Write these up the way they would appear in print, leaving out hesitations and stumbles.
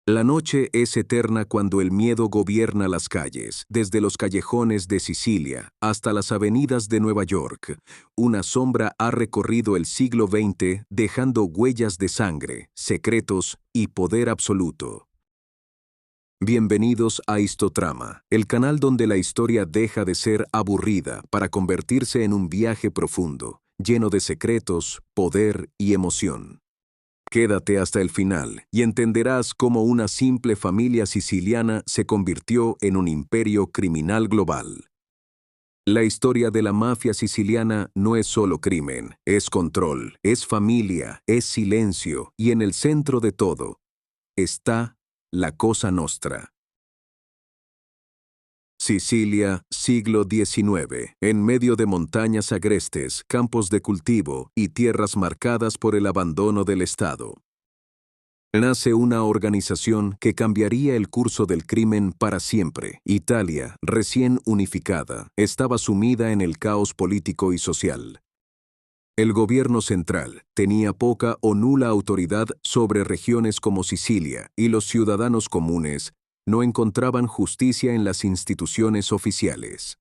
La noche es eterna cuando el miedo gobierna las calles, desde los callejones de Sicilia hasta las avenidas de Nueva York. Una sombra ha recorrido el siglo XX dejando huellas de sangre, secretos y poder absoluto. Bienvenidos a Histotrama, el canal donde la historia deja de ser aburrida para convertirse en un viaje profundo, lleno de secretos, poder y emoción. Quédate hasta el final y entenderás cómo una simple familia siciliana se convirtió en un imperio criminal global. La historia de la mafia siciliana no es solo crimen, es control, es familia, es silencio y en el centro de todo está la Cosa Nostra. Sicilia, siglo XIX, en medio de montañas agrestes, campos de cultivo y tierras marcadas por el abandono del Estado. Nace una organización que cambiaría el curso del crimen para siempre. Italia, recién unificada, estaba sumida en el caos político y social. El gobierno central tenía poca o nula autoridad sobre regiones como Sicilia y los ciudadanos comunes no encontraban justicia en las instituciones oficiales.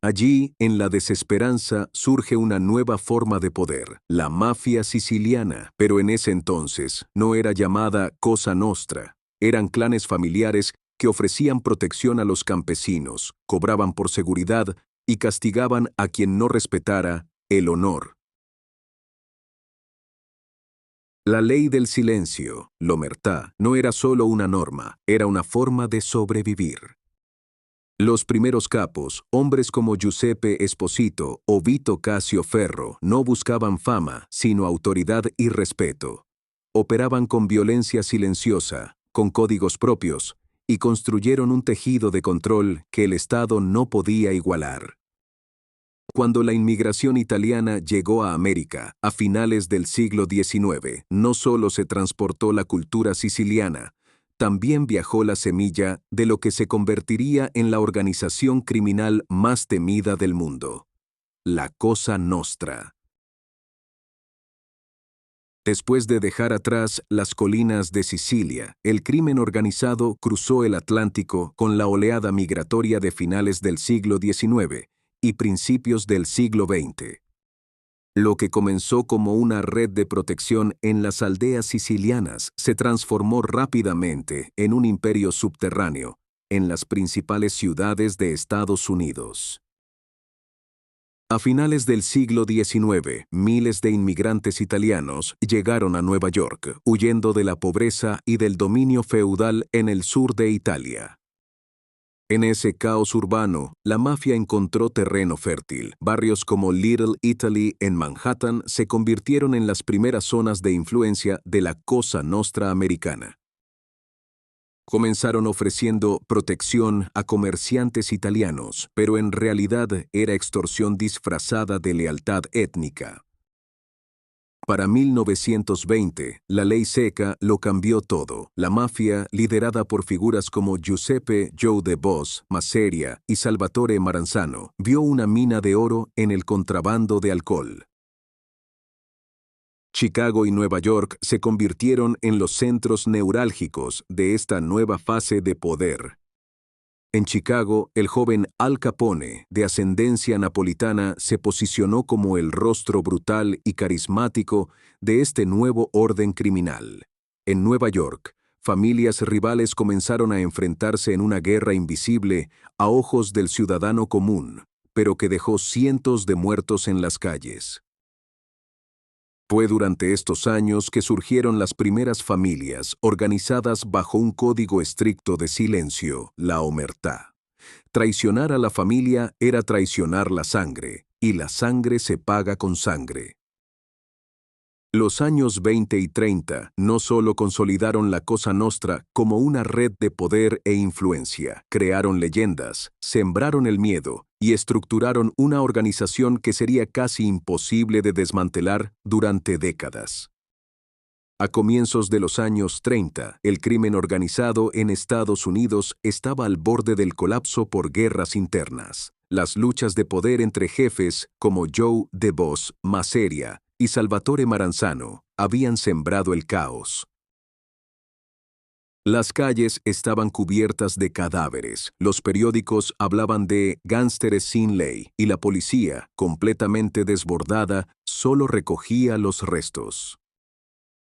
Allí, en la desesperanza, surge una nueva forma de poder, la mafia siciliana, pero en ese entonces no era llamada Cosa Nostra. Eran clanes familiares que ofrecían protección a los campesinos, cobraban por seguridad y castigaban a quien no respetara el honor. La ley del silencio, l'omertà, no era solo una norma, era una forma de sobrevivir. Los primeros capos, hombres como Giuseppe Esposito o Vito Casio Ferro, no buscaban fama, sino autoridad y respeto. Operaban con violencia silenciosa, con códigos propios, y construyeron un tejido de control que el Estado no podía igualar. Cuando la inmigración italiana llegó a América, a finales del siglo XIX, no solo se transportó la cultura siciliana, también viajó la semilla de lo que se convertiría en la organización criminal más temida del mundo, la Cosa Nostra. Después de dejar atrás las colinas de Sicilia, el crimen organizado cruzó el Atlántico con la oleada migratoria de finales del siglo XIX y principios del siglo XX. Lo que comenzó como una red de protección en las aldeas sicilianas se transformó rápidamente en un imperio subterráneo en las principales ciudades de Estados Unidos. A finales del siglo XIX, miles de inmigrantes italianos llegaron a Nueva York, huyendo de la pobreza y del dominio feudal en el sur de Italia. En ese caos urbano, la mafia encontró terreno fértil. Barrios como Little Italy en Manhattan se convirtieron en las primeras zonas de influencia de la Cosa Nostra americana. Comenzaron ofreciendo protección a comerciantes italianos, pero en realidad era extorsión disfrazada de lealtad étnica. Para 1920, la ley seca lo cambió todo. La mafia, liderada por figuras como Giuseppe Joe De Boss, Masseria y Salvatore Maranzano, vio una mina de oro en el contrabando de alcohol. Chicago y Nueva York se convirtieron en los centros neurálgicos de esta nueva fase de poder. En Chicago, el joven Al Capone, de ascendencia napolitana, se posicionó como el rostro brutal y carismático de este nuevo orden criminal. En Nueva York, familias rivales comenzaron a enfrentarse en una guerra invisible a ojos del ciudadano común, pero que dejó cientos de muertos en las calles. Fue durante estos años que surgieron las primeras familias organizadas bajo un código estricto de silencio, la omertà. Traicionar a la familia era traicionar la sangre, y la sangre se paga con sangre. Los años 20 y 30 no solo consolidaron la Cosa Nostra como una red de poder e influencia, crearon leyendas, sembraron el miedo y estructuraron una organización que sería casi imposible de desmantelar durante décadas. A comienzos de los años 30, el crimen organizado en Estados Unidos estaba al borde del colapso por guerras internas. Las luchas de poder entre jefes como Joe De Boss, Masseria y Salvatore Maranzano habían sembrado el caos. Las calles estaban cubiertas de cadáveres, los periódicos hablaban de gánsteres sin ley y la policía, completamente desbordada, solo recogía los restos.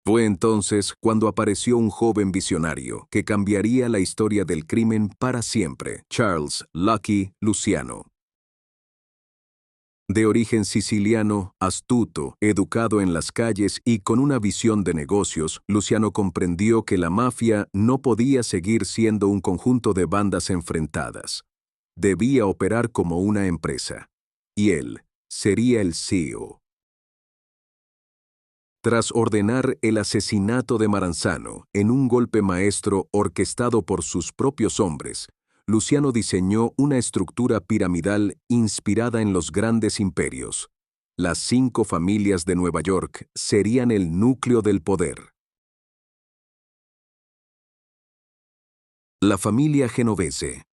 Fue entonces cuando apareció un joven visionario que cambiaría la historia del crimen para siempre, Charles Lucky Luciano. De origen siciliano, astuto, educado en las calles y con una visión de negocios, Luciano comprendió que la mafia no podía seguir siendo un conjunto de bandas enfrentadas. Debía operar como una empresa. Y él sería el CEO. Tras ordenar el asesinato de Maranzano en un golpe maestro orquestado por sus propios hombres, Luciano diseñó una estructura piramidal inspirada en los grandes imperios. Las 5 familias de Nueva York serían el núcleo del poder. La familia Genovese.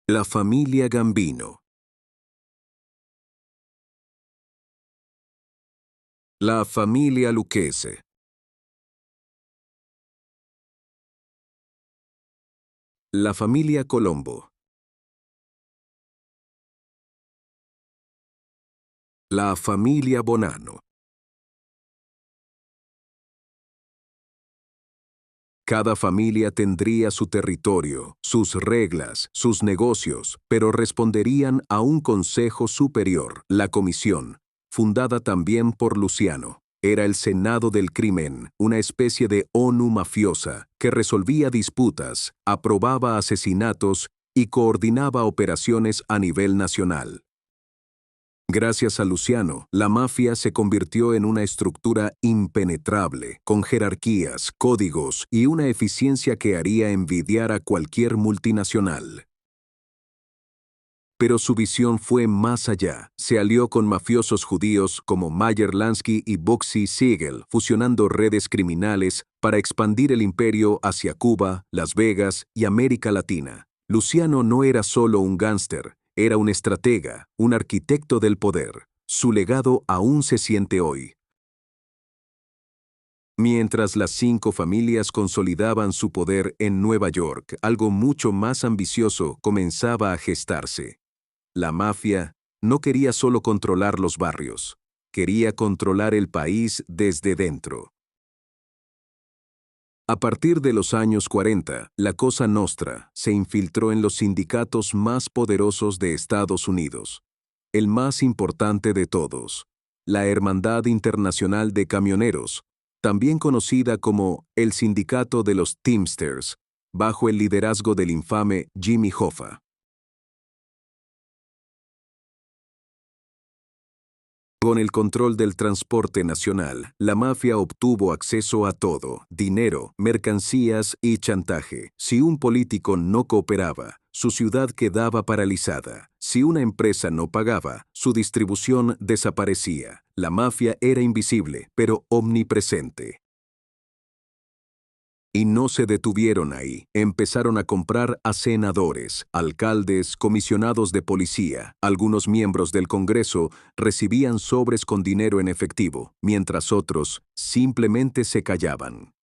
La familia Gambino. La familia Lucchese. La familia Colombo. La familia Bonanno. Cada familia tendría su territorio, sus reglas, sus negocios, pero responderían a un consejo superior, la comisión, fundada también por Luciano. Era el Senado del Crimen, una especie de ONU mafiosa que resolvía disputas, aprobaba asesinatos y coordinaba operaciones a nivel nacional. Gracias a Luciano, la mafia se convirtió en una estructura impenetrable, con jerarquías, códigos y una eficiencia que haría envidiar a cualquier multinacional. Pero su visión fue más allá. Se alió con mafiosos judíos como Meyer Lansky y Bugsy Siegel, fusionando redes criminales para expandir el imperio hacia Cuba, Las Vegas y América Latina. Luciano no era solo un gángster, era un estratega, un arquitecto del poder. Su legado aún se siente hoy. Mientras las 5 familias consolidaban su poder en Nueva York, algo mucho más ambicioso comenzaba a gestarse. La mafia no quería solo controlar los barrios, quería controlar el país desde dentro. A partir de los años 40, la Cosa Nostra se infiltró en los sindicatos más poderosos de Estados Unidos. El más importante de todos, la Hermandad Internacional de Camioneros, también conocida como el Sindicato de los Teamsters, bajo el liderazgo del infame Jimmy Hoffa. Con el control del transporte nacional, la mafia obtuvo acceso a todo: dinero, mercancías y chantaje. Si un político no cooperaba, su ciudad quedaba paralizada. Si una empresa no pagaba, su distribución desaparecía. La mafia era invisible, pero omnipresente. Y no se detuvieron ahí. Empezaron a comprar a senadores, alcaldes, comisionados de policía. Algunos miembros del Congreso recibían sobres con dinero en efectivo, mientras otros simplemente se callaban.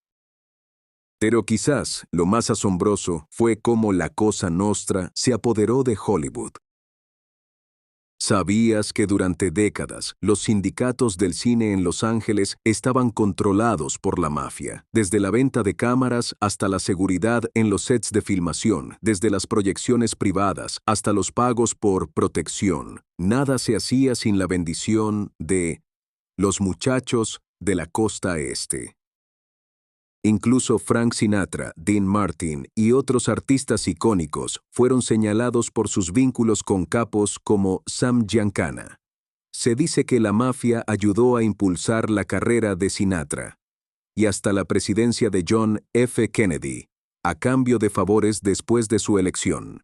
Pero quizás lo más asombroso fue cómo la Cosa Nostra se apoderó de Hollywood. ¿Sabías que durante décadas los sindicatos del cine en Los Ángeles estaban controlados por la mafia? Desde la venta de cámaras hasta la seguridad en los sets de filmación, desde las proyecciones privadas hasta los pagos por protección. Nada se hacía sin la bendición de los muchachos de la costa este. Incluso Frank Sinatra, Dean Martin y otros artistas icónicos fueron señalados por sus vínculos con capos como Sam Giancana. Se dice que la mafia ayudó a impulsar la carrera de Sinatra y hasta la presidencia de John F. Kennedy, a cambio de favores después de su elección.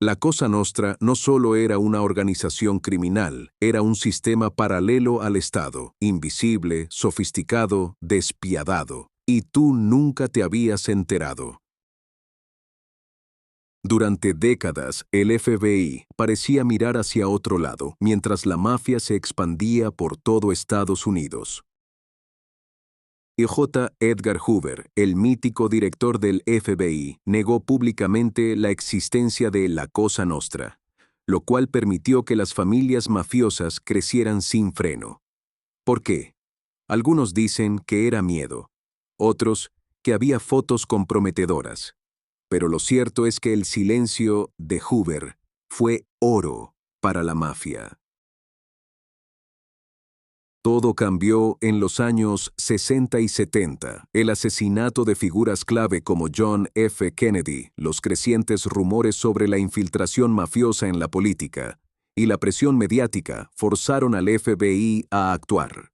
La Cosa Nostra no solo era una organización criminal, era un sistema paralelo al Estado, invisible, sofisticado, despiadado. Y tú nunca te habías enterado. Durante décadas, el FBI parecía mirar hacia otro lado, mientras la mafia se expandía por todo Estados Unidos. Y J. Edgar Hoover, el mítico director del FBI, negó públicamente la existencia de la Cosa Nostra, lo cual permitió que las familias mafiosas crecieran sin freno. ¿Por qué? Algunos dicen que era miedo, otros que había fotos comprometedoras. Pero lo cierto es que el silencio de Hoover fue oro para la mafia. Todo cambió en los años 60 y 70. El asesinato de figuras clave como John F. Kennedy, los crecientes rumores sobre la infiltración mafiosa en la política y la presión mediática forzaron al FBI a actuar.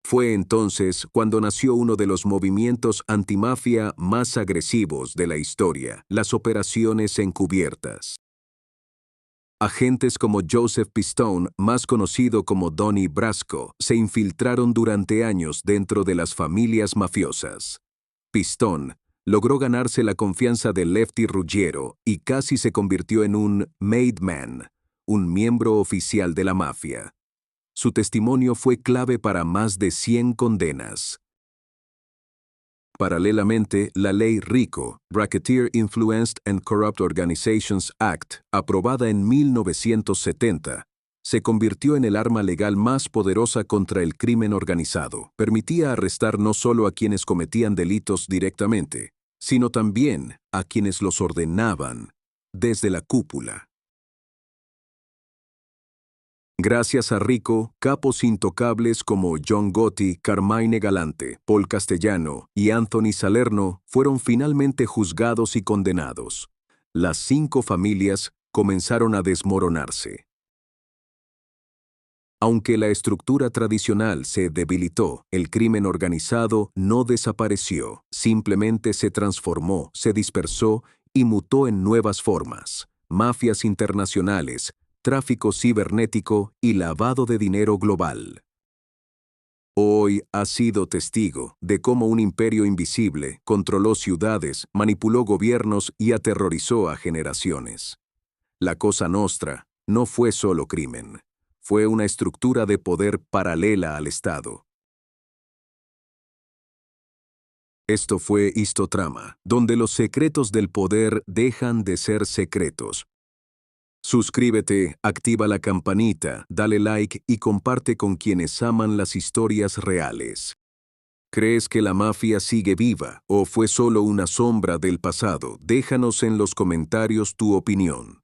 Fue entonces cuando nació uno de los movimientos antimafia más agresivos de la historia, las operaciones encubiertas. Agentes como Joseph Pistone, más conocido como Donnie Brasco, se infiltraron durante años dentro de las familias mafiosas. Pistone logró ganarse la confianza de Lefty Ruggiero y casi se convirtió en un made man, un miembro oficial de la mafia. Su testimonio fue clave para más de 100 condenas. Paralelamente, la ley RICO, Racketeer Influenced and Corrupt Organizations Act, aprobada en 1970, se convirtió en el arma legal más poderosa contra el crimen organizado. Permitía arrestar no solo a quienes cometían delitos directamente, sino también a quienes los ordenaban desde la cúpula. Gracias a RICO, capos intocables como John Gotti, Carmine Galante, Paul Castellano y Anthony Salerno fueron finalmente juzgados y condenados. Las 5 familias comenzaron a desmoronarse. Aunque la estructura tradicional se debilitó, el crimen organizado no desapareció, simplemente se transformó, se dispersó y mutó en nuevas formas. Mafias internacionales, tráfico cibernético y lavado de dinero global. Hoy has sido testigo de cómo un imperio invisible controló ciudades, manipuló gobiernos y aterrorizó a generaciones. La Cosa Nostra no fue solo crimen, fue una estructura de poder paralela al Estado. Esto fue Histotrama, donde los secretos del poder dejan de ser secretos. Suscríbete, activa la campanita, dale like y comparte con quienes aman las historias reales. ¿Crees que la mafia sigue viva o fue solo una sombra del pasado? Déjanos en los comentarios tu opinión.